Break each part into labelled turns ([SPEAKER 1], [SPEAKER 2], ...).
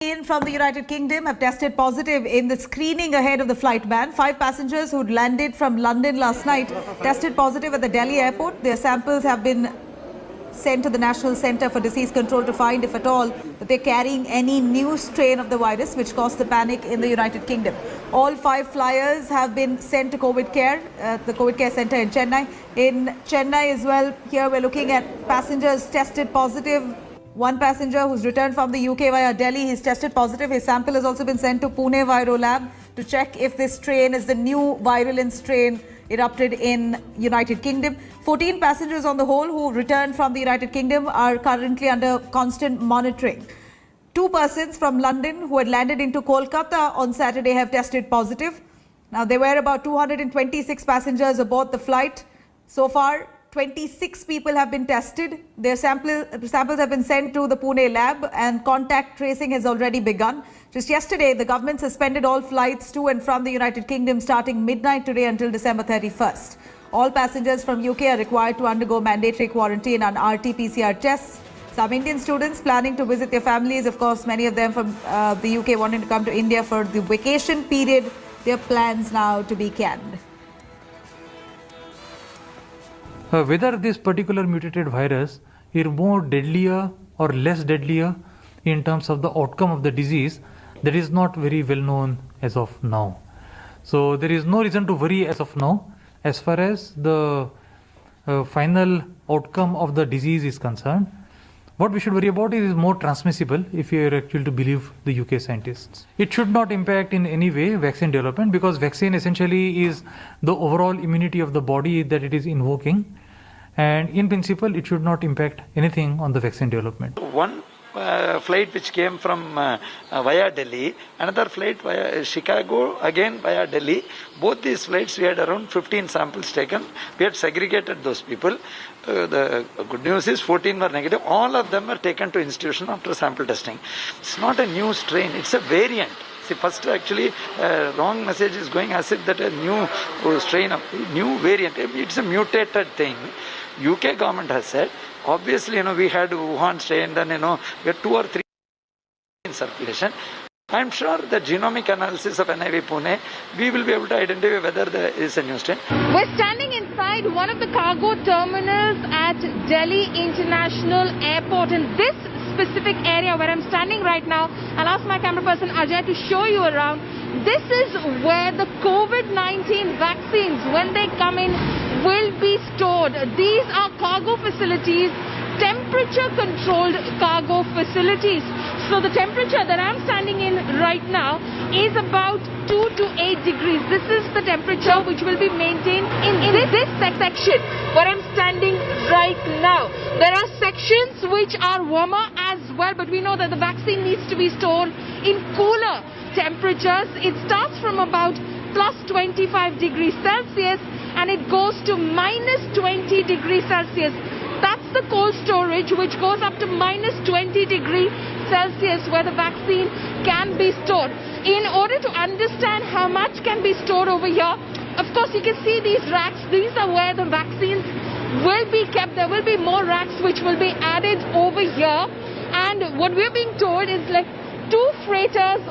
[SPEAKER 1] In from the United Kingdom have tested positive in the screening ahead of the flight ban. 5 passengers who landed from London last night tested positive at the Delhi airport. Their samples have been sent to the National Centre for Disease Control to find, if at all, that they're carrying any new strain of the virus which caused the panic in the United Kingdom. All 5 flyers have been sent to COVID care, the COVID care centre in Chennai. In Chennai as well, here we're looking at passengers tested positive. One passenger who's returned from the UK via Delhi, he's tested positive. His sample has also been sent to Pune Viro Lab to check if this strain is the new virulent strain erupted in United Kingdom. 14 passengers on the whole who returned from the United Kingdom are currently under constant monitoring. 2 persons from London who had landed into Kolkata on Saturday have tested positive. Now, there were about 226 passengers aboard the flight. So far, 26 people have been tested. Their samples have been sent to the Pune lab and contact tracing has already begun. Just yesterday, the government suspended all flights to and from the United Kingdom starting midnight today until December 31st. All passengers from UK are required to undergo mandatory quarantine and RT-PCR tests. Some Indian students planning to visit their families, of course, many of them from the UK wanting to come to India for the vacation period, their plans now to be canned.
[SPEAKER 2] Whether this particular mutated virus is more deadlier or less deadlier in terms of the outcome of the disease, that is not very well known as of now. So there is no reason to worry as of now as far as the final outcome of the disease is concerned. What we should worry about is more transmissible if you are actually to believe the UK scientists. It should not impact in any way vaccine development because vaccine essentially is the overall immunity of the body that it is invoking, and in principle it should not impact anything on the vaccine development.
[SPEAKER 3] One flight which came from via Delhi, another flight via Chicago, again via Delhi. Both these flights we had around 15 samples taken. We had segregated those people. The good news is 14 were negative. All of them were taken to institution after sample testing. It's not a new strain, it's a variant. See, first actually wrong message is going as if that a new strain of new variant. It's a mutated thing. UK government has said, obviously, we had Wuhan strain, then, we had 2 or 3 in circulation. I'm sure the genomic analysis of NIV Pune, we will be able to identify whether there is a new strain.
[SPEAKER 4] We're standing inside one of the cargo terminals at Delhi International Airport. In this specific area where I'm standing right now, I'll ask my camera person Ajay to show you around. This is where the COVID-19 vaccines, when they come in, will be stored. These are cargo facilities, temperature-controlled cargo facilities. So the temperature that I'm standing in right now is about 2 to 8 degrees. This is the temperature which will be maintained in this section where I'm standing right now. There are sections which are warmer as well, but we know that the vaccine needs to be stored in cooler temperatures. It starts from about plus 25 degrees Celsius and it goes to minus 20 degrees Celsius. That's the cold storage which goes up to minus 20 degrees Celsius where the vaccine can be stored. In order to understand how much can be stored over here, of course you can see these racks. These are where the vaccines will be kept. There will be more racks which will be added over here. And what we're being told is like 2 freighters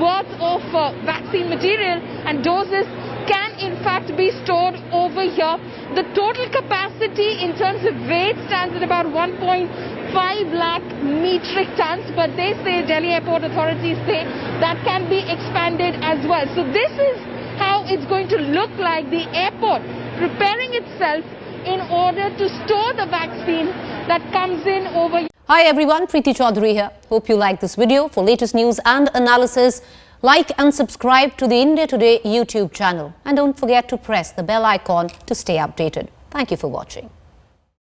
[SPEAKER 4] worth of vaccine material and doses can in fact be stored over here. The total capacity in terms of weight stands at about 1.5 lakh metric tons, but they say, Delhi Airport authorities say, that can be expanded as well. So this is how it's going to look like, the airport preparing itself in order to store the vaccine that comes in over here.
[SPEAKER 5] Hi everyone, Preeti Chaudhary here. Hope you like this video. For latest news and analysis, like and subscribe to the India Today YouTube channel. And don't forget to press the bell icon to stay updated. Thank you for watching.